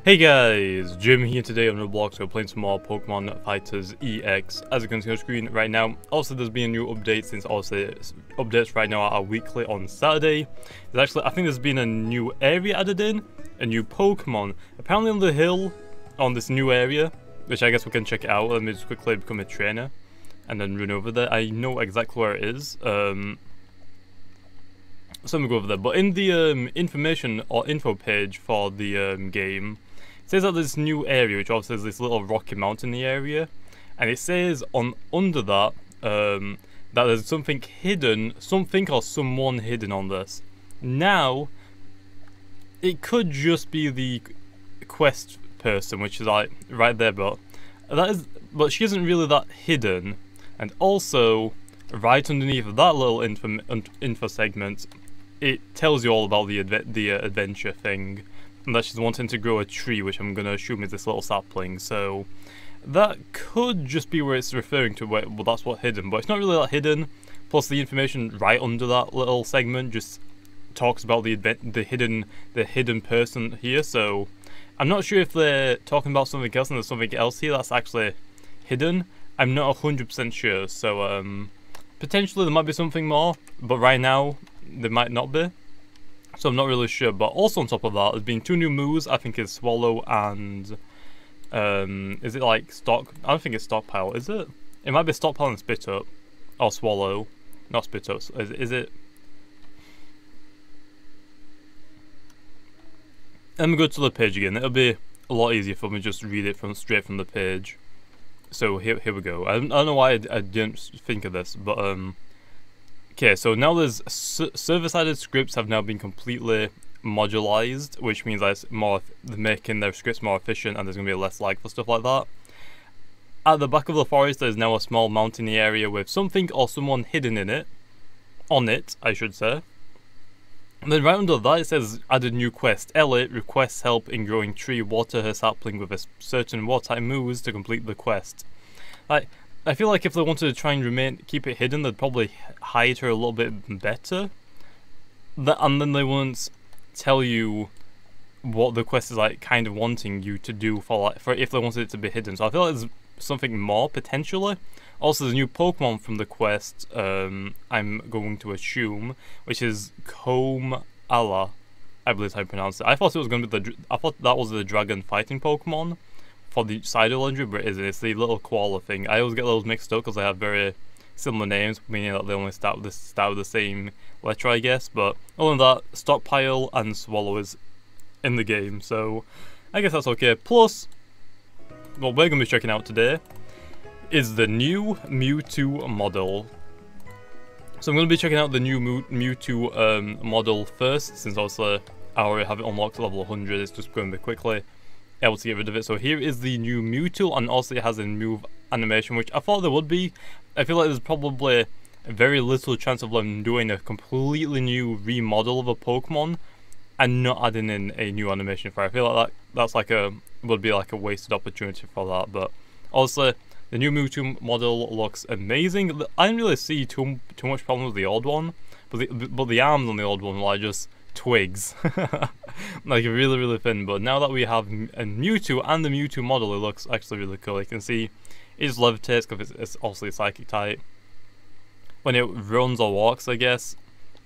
Hey guys, Jim here today on Roblox. We're playing some more Pokemon Fighters EX. As you can see on screen right now, also there's been a new update since also updates right now are weekly on Saturday. There's actually, I think there's been a new area added in, a new Pokemon. Apparently on the hill, on this new area, which I guess we can check it out. Let me just quickly become a trainer and then run over there. I know exactly where it is. So I'm gonna go over there. But in the information or info page for the game, it says that there's this new area, which obviously is this little rocky mountain in the area, and it says on under that that there's something hidden, something or someone hidden on this. Now, it could just be the quest person, which is like right there, but she isn't really that hidden. And also, right underneath that little info segment, it tells you all about the adventure thing, and that she's wanting to grow a tree, which I'm gonna assume is this little sapling. So that could just be where it's referring to. Well, that's what hidden, but it's not really that hidden. Plus, the information right under that little segment just talks about the hidden person here. So I'm not sure if they're talking about something else and there's something else here that's actually hidden. I'm not 100% sure. So potentially there might be something more, but right now there might not be. So I'm not really sure. But also on top of that, there's been two new moves. I think it's Swallow and is it like Stock? I don't think it's Stockpile, is it? It might be Stockpile and Spit Up, or Swallow, not Spit Up. Is it? Let me go to the page again. It'll be a lot easier for me just read it straight from the page. So here we go. I don't know why I didn't think of this, but okay, so now there's server-sided scripts have now been completely modularized, which means that it's they're making their scripts more efficient, and there's gonna be less lag for stuff like that. At the back of the forest, there's now a small mountainy area with something or someone hidden in it, I should say. And then right under that, it says added new quest. Elliot requests help in growing tree. Water her sapling with a certain water moves to complete the quest. I feel like if they wanted to try and keep it hidden, they'd probably hide her a little bit better. And then they wouldn't tell you what the quest is like, kind of wanting you to do for if they wanted it to be hidden. So I feel like there's something more potentially. Also, there's a new Pokemon from the quest. I'm going to assume, which is Comala, I believe how you pronounce it. I thought it was going to be I thought that was the dragon fighting Pokemon for the side of legendary, but it isn't. It's the little koala thing. I always get those mixed up because they have very similar names, meaning that they only start with the same letter, I guess. But other than that, Stockpile and Swallow is in the game, so I guess that's okay. Plus, what we're going to be checking out today is the new Mewtwo model. So I'm going to be checking out the new Mewtwo model first, since obviously I already have it unlocked to level 100. It's just going to be quickly able to get rid of it. So here is the new Mewtwo, and also it has a move animation, which I thought there would be. I feel like there's probably very little chance of them doing a completely new remodel of a Pokemon and not adding in a new animation for it. I feel like that's would be like a wasted opportunity for that. But also, the new Mewtwo model looks amazing. I didn't really see too much problem with the old one, but the arms on the old one were like just twigs, like really thin. But now that we have a Mewtwo and the Mewtwo model, it looks actually really cool. You can see it just levitates because it's obviously a psychic type. When it runs or walks, I guess,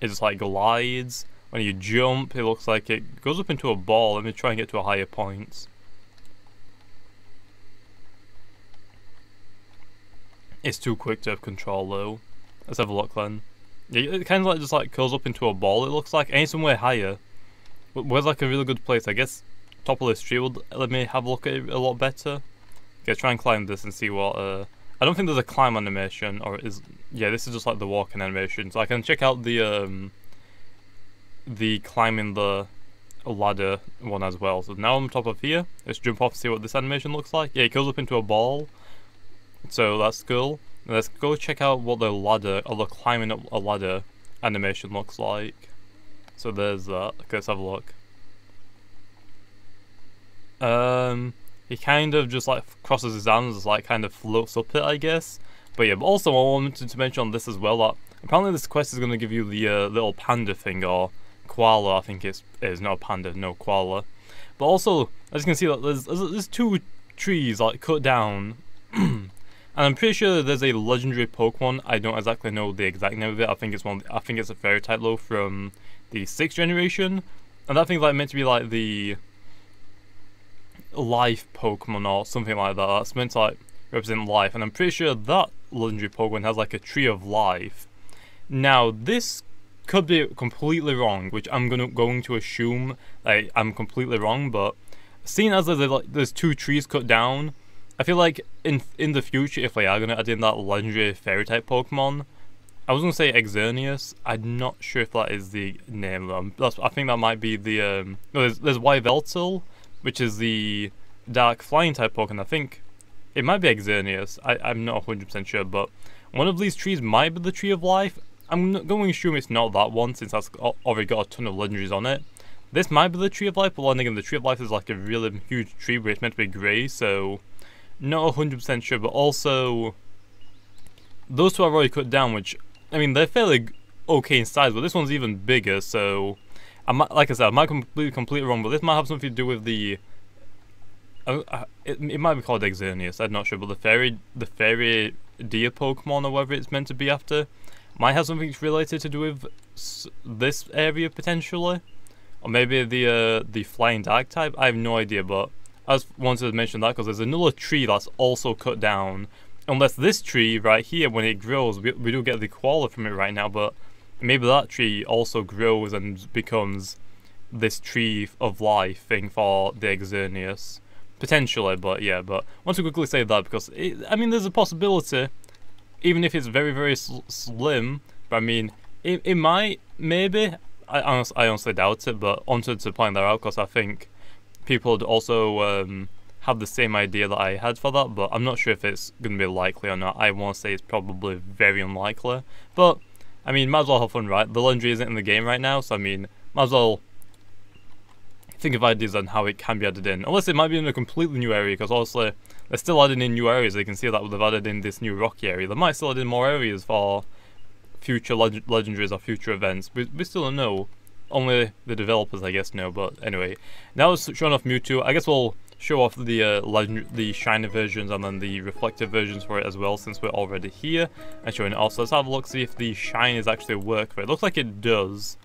it just like glides. When you jump, it looks like it goes up into a ball. Let me try and get to a higher point. It's too quick to have control though. Let's have a look then. Yeah, it kind of just goes up into a ball, it looks like. Ain't somewhere higher. But where's like a really good place? I guess top of this tree would let me have a look at it a lot better. Okay, try and climb this and see what I don't think there's a climb animation, or yeah, this is just like the walking animation. So I can check out the climbing the ladder one as well. So now I'm on top of here. Let's jump off and see what this animation looks like. Yeah, it goes up into a ball. So that's cool. Let's go check out what the ladder, or the climbing up a ladder animation looks like. So there's that. Okay, let's have a look. He kind of just like crosses his arms, like kind of floats up it, I guess. But yeah, but also I wanted to mention on this as well that apparently this quest is going to give you the little panda thing, or koala, I think it is not a panda, no, koala. But also, as you can see, there's 2 trees like cut down, and I'm pretty sure there's a legendary Pokemon. I don't exactly know the exact name of it. I think it's a fairy type though from the 6th generation, and that thing's like meant to be like the life Pokemon or something like that. That's meant to like represent life, and I'm pretty sure that legendary Pokemon has like a tree of life. Now this could be completely wrong, which I'm going to assume like I'm completely wrong, but seeing as there's 2 trees cut down, I feel like in the future, if they are gonna add in that legendary fairy type Pokemon, I was gonna say Xerneas. I'm not sure if that is the name though. I think that might be the no, there's Yveltal, which is the dark flying type Pokemon. I think it might be Xerneas. I'm not 100% sure, but one of these trees might be the Tree of Life. I'm going to assume it's not that one, since that's already got a ton of legendaries on it. This might be the Tree of Life, but then again, the Tree of Life is like a really huge tree where it's meant to be grey, so not 100% sure. But also, those 2 are already cut down, which, I mean, they're fairly okay in size, but this one's even bigger, so like I said, I might be completely wrong, but this might have something to do with the it might be called Xerneas, I'm not sure, but the fairy deer Pokemon or whatever it's meant to be after might have something related to do with this area potentially, or maybe the flying dark type. I have no idea, but I just wanted to mention that because there's another tree that's also cut down. Unless this tree right here, when it grows, we do get the koala from it right now, but maybe that tree also grows and becomes this tree of life thing for the Xerneas. Potentially, but yeah, but I want to quickly say that because, I mean, there's a possibility, even if it's very, very slim, but I mean, it might, maybe, I honestly doubt it, but wanted to point that out because I think people would also have the same idea that I had for that, but I'm not sure if it's going to be likely or not. I want to say it's probably very unlikely, but, I mean, might as well have fun, right? The legendary isn't in the game right now, so I mean, might as well think of ideas on how it can be added in, unless it might be in a completely new area, because obviously they're still adding in new areas. You can see that they've added in this new rocky area. They might still add in more areas for future legendaries or future events. We still don't know. Only the developers, I guess, know. But anyway, now it's showing off Mewtwo. I guess we'll show off the shiny versions and then the reflective versions for it as well, since we're already here and showing it off. So let's have a look, see if the shinies actually work for it. It looks like it does,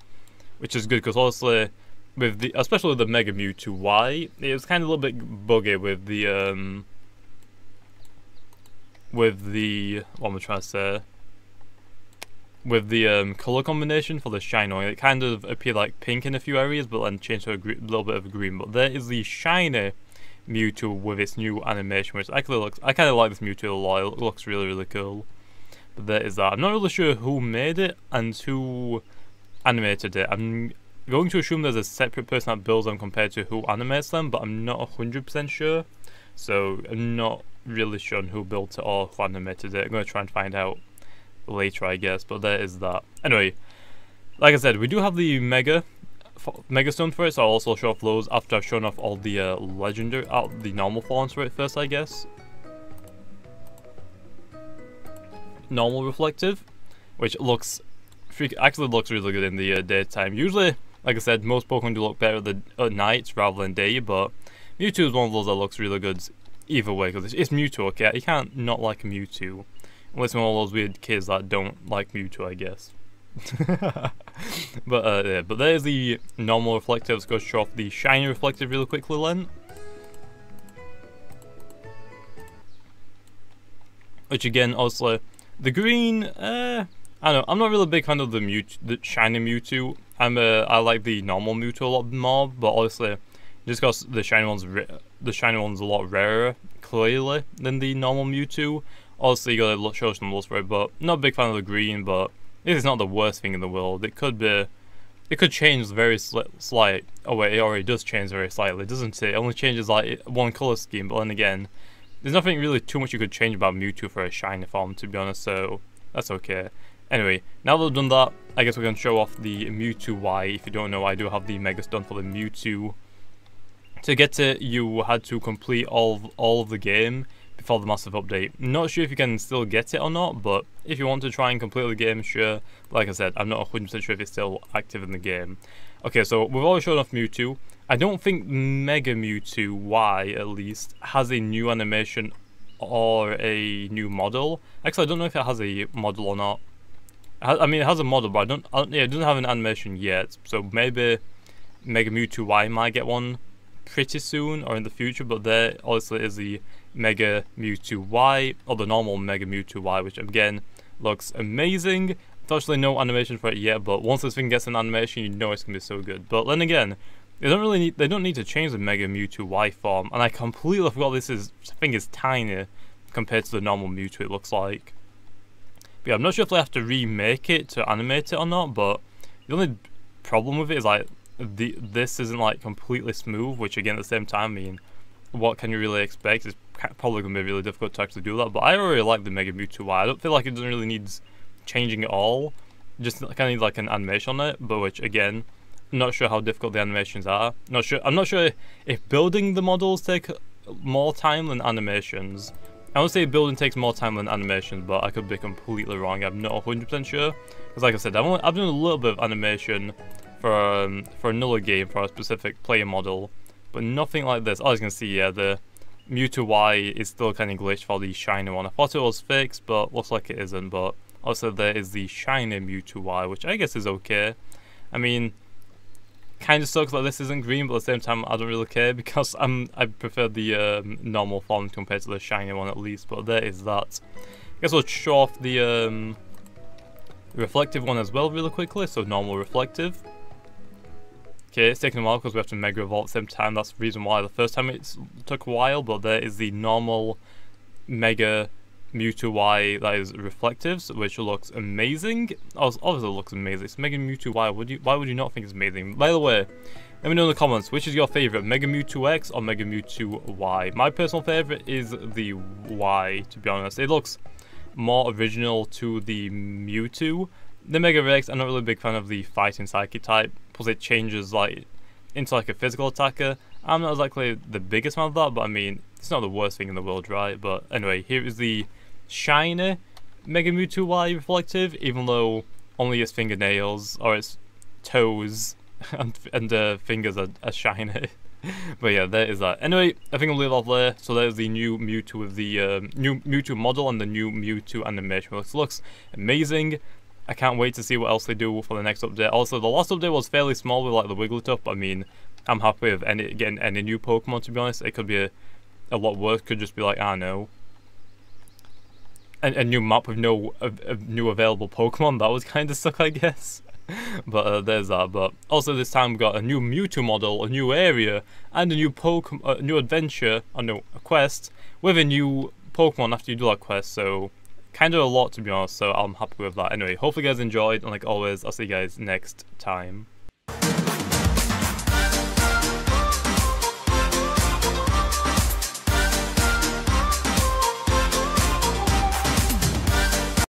which is good, because obviously with the, especially the Mega Mewtwo Y, it was kind of a little bit buggy with the what am I trying to say? With the color combination for the shiny, it kind of appeared like pink in a few areas, but then changed to a little bit of a green. But there is the shiny Mewtwo with its new animation, which actually looks, I kind of like this Mewtwo a lot. It looks really, really cool. But there is that. I'm not really sure who made it and who animated it. I'm going to assume there's a separate person that builds them compared to who animates them, but I'm not 100% sure. So I'm not really sure on who built it or who animated it. I'm going to try and find out later, I guess, but there is that. Anyway, like I said, we do have the Mega Stone for it, so I'll also show off those after I've shown off all the legendary, the normal forms for it first, I guess. Normal reflective, which actually looks really good in the daytime. Usually, like I said, most Pokemon do look better at night rather than day, but Mewtwo is one of those that looks really good either way, because it's Mewtwo, okay? You can't not like Mewtwo. Unless you're one of those weird kids that don't like Mewtwo, I guess. But yeah, but there's the normal reflective. Let's go show off the shiny reflective really quickly, Len. Which again, also, the green, I don't know, I'm not really a big fan of the shiny Mewtwo. I like the normal Mewtwo a lot more, but honestly, just because the shiny one's a lot rarer, clearly, than the normal Mewtwo. Obviously, you gotta show some love for it, but not a big fan of the green. But this is not the worst thing in the world. It could change very slight. Oh wait, it already does change very slightly, doesn't it? It only changes like one color scheme, but then again, there's nothing really too much you could change about Mewtwo for a shiny form, to be honest. So that's okay. Anyway, now that we've done that, I guess we can show off the Mewtwo Y. If you don't know, I do have the Mega Stone for the Mewtwo. To get it, you had to complete all of the game before the massive update. Not sure if you can still get it or not, but if you want to try and complete the game, sure. Like I said, I'm not 100% sure if it's still active in the game. Okay, so we've already shown off Mewtwo. I don't think Mega Mewtwo Y, at least, has a new animation or a new model. Actually, I don't know if it has a model or not. I mean, it has a model, but yeah, it doesn't have an animation yet. So maybe Mega Mewtwo Y might get one pretty soon or in the future. But there obviously is the Mega Mewtwo Y, or the normal Mega Mewtwo Y, which again looks amazing. Unfortunately, no animation for it yet, but once this thing gets an animation, you know it's gonna be so good. But then again, they don't need to change the Mega Mewtwo Y form, and I completely forgot this thing is tiny compared to the normal Mewtwo it looks like. But yeah, I'm not sure if they have to remake it to animate it or not, but the only problem with it is like this isn't like completely smooth, which again at the same time, I mean, what can you really expect? It's probably gonna be really difficult to actually do that. But I already like the Mega Mewtwo Y. I don't feel like it doesn't really need changing at all. Just kind of need like an animation on it, but which again, not sure how difficult the animations are. I'm not sure if building the models take more time than animations. I would say building takes more time than animations, but I could be completely wrong. I'm not 100% sure. Because like I said, I've done a little bit of animation for another game for a specific player model, but nothing like this. Oh, as you can see, yeah, the Mewtwo Y is still kind of glitched for the shiny one. I thought it was fixed, but looks like it isn't. But also there is the shiny Mewtwo Y, which I guess is okay. I mean, kind of sucks that this isn't green, but at the same time I don't really care because I prefer the normal form compared to the shiny one at least. But there is that. I guess we'll show off the reflective one as well really quickly. So normal reflective. Okay, it's taking a while because we have to Mega Evolve at the same time. That's the reason why the first time it took a while. But there is the normal Mega Mewtwo Y that is reflectives, which looks amazing. Obviously, it looks amazing. It's Mega Mewtwo Y. Why would you not think it's amazing? By the way, let me know in the comments which is your favorite, Mega Mewtwo X or Mega Mewtwo Y. My personal favorite is the Y. To be honest, it looks more original to the Mewtwo. The Mega X, I'm not really a big fan of the fighting psychic type. Plus, it changes like into like a physical attacker. I'm not exactly the biggest fan of that, but I mean, it's not the worst thing in the world, right? But anyway, here is the shiny Mega Mewtwo Y reflective, even though only its fingernails or its toes and fingers are shiny. But yeah, there is that. Anyway, I think I'll leave off there. So there's the new Mewtwo with the new Mewtwo model and the new Mewtwo animation, which looks amazing. I can't wait to see what else they do for the next update. Also, the last update was fairly small with like the Wigglytuff. I mean, I'm happy with getting any new Pokemon, to be honest. It could be a lot worse. Could just be like, I don't know, a new map with no new available Pokemon. That was kind of suck, I guess. But there's that. But also this time we got a new Mewtwo model, a new area, and a new new adventure, a quest with a new Pokemon after you do that quest. So kind of a lot, to be honest. So I'm happy with that. Anyway, hopefully you guys enjoyed, and like always, I'll see you guys next time.